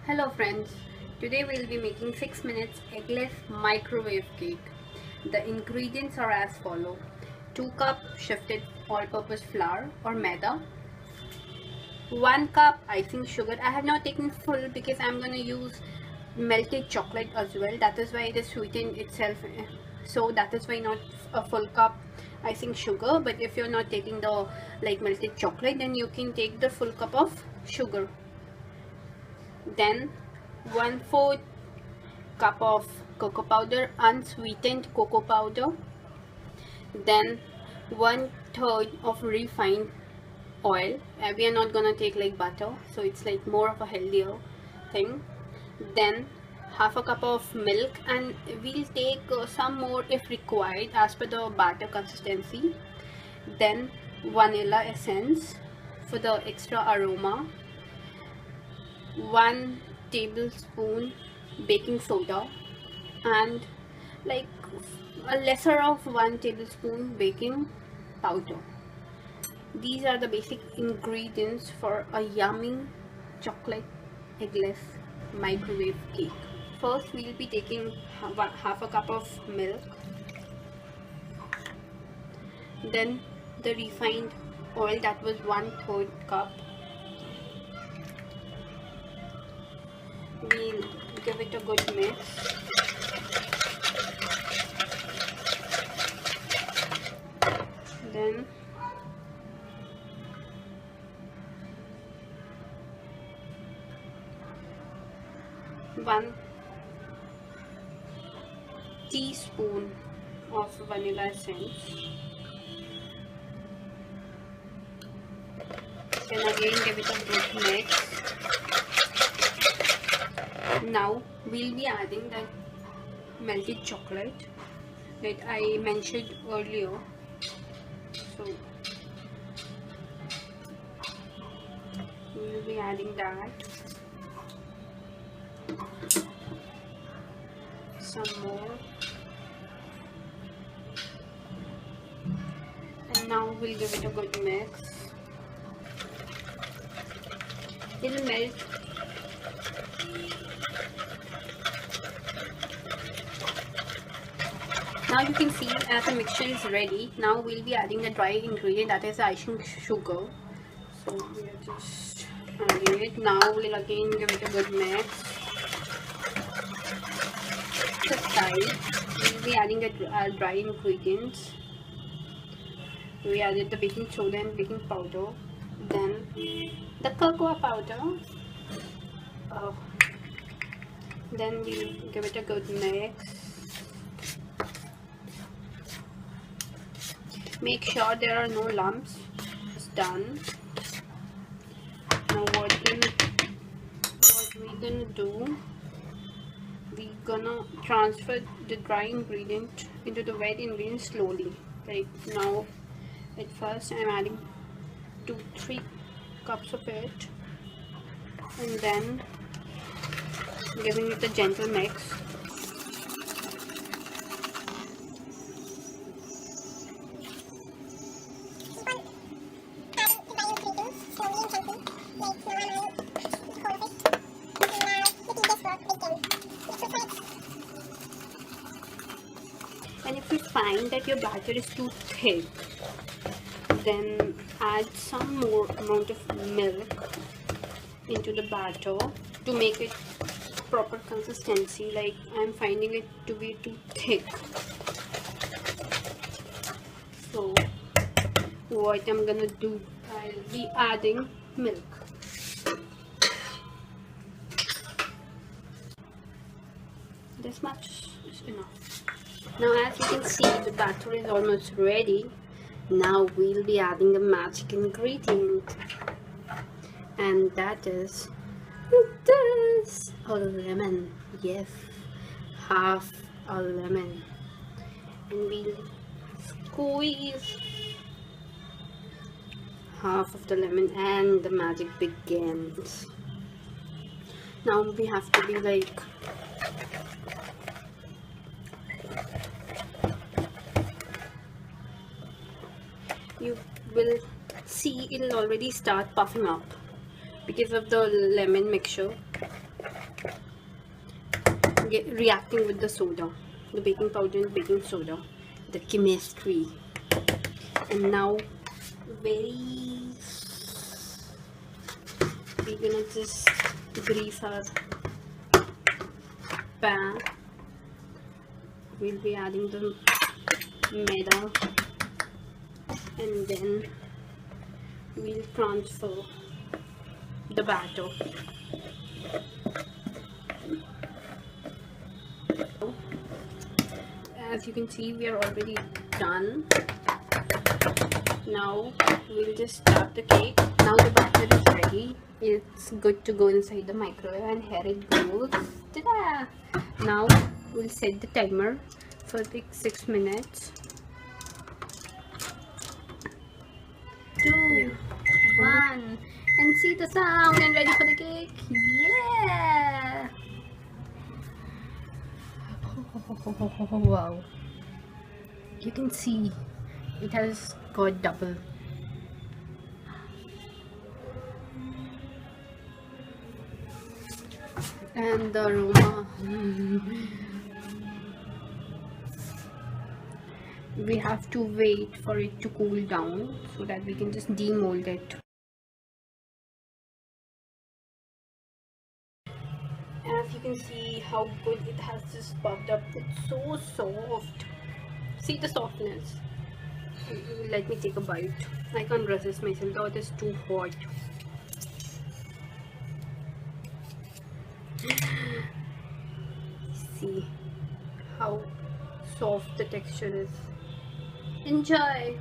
Hello friends, today we'll be making 6 minutes eggless microwave cake. The ingredients are as follow: 2 cup shifted all-purpose flour or maida, 1 cup icing sugar. I have not taken full because I'm going to use melted chocolate as well. That is why it is sweetened itself. So that is why not a full cup icing sugar. But if you're not taking the melted chocolate, then you can take the full cup of sugar. Then 1/4 cup of cocoa powder, unsweetened cocoa powder. Then 1/3 of refined oil. We are not gonna take like butter, so it's like more of a healthier thing. Then half a cup of milk, and we'll take some more if required as per the batter consistency. Then vanilla essence for the extra aroma, 1 tablespoon baking soda, and like a lesser of 1 tablespoon baking powder. These are the basic ingredients for a yummy chocolate eggless microwave cake. First we'll be taking half a cup of milk, then the refined oil, that was 1/3 cup. We'll give it a good mix. Then one teaspoon of vanilla essence. Then again give it a good mix. Now we'll be adding that melted chocolate that I mentioned earlier. So we'll be adding that. Some more. And now we'll give it a good mix. It'll melt. Now you can see as the mixture is ready. Now we'll be adding the dry ingredient, that is the icing sugar. So we are just adding it. Now we'll again give it a good mix. To the side, we'll be adding the dry ingredients. We added the baking soda and baking powder. Then the cocoa powder. Then we'll give it a good mix. Make sure there are no lumps. It's done. Now what we're gonna do, we're gonna transfer the dry ingredient into the wet ingredient slowly. Like now, at first I'm adding 2-3 cups of it, and then giving it a gentle mix. And if you find that your batter is too thick, then add some more amount of milk into the batter to make it proper consistency. Like I'm finding it to be too thick. So what I'm gonna do, I'll be adding milk. This much is enough. Now as you can see, the batter is almost ready. Now we'll be adding the magic ingredient, and that is this, a lemon. Yes, half a lemon, and we'll squeeze half of the lemon and the magic begins. Now we have to be like, you will see it'll already start puffing up because of the lemon mixture. reacting with the soda, the baking powder and baking soda, the chemistry. And now we're gonna just grease our pan. We'll be adding the maida and then we'll transfer the batter. As you can see, we are already done. Now we'll just tap the cake. Now the batter is ready. It's good to go inside the microwave, and here it goes. Ta-da! Now we'll set the timer for like 6 minutes. 2, 1, and see the sound, and ready for the cake. Yeah! Oh, wow, you can see it has got double. And the aroma, we have to wait for it to cool down so that we can just demold it. As you can see how good it has just puffed up. It's so soft. See the softness. Let me take a bite. I can't resist myself. Oh, it is too hot. See how soft the texture is. Enjoy.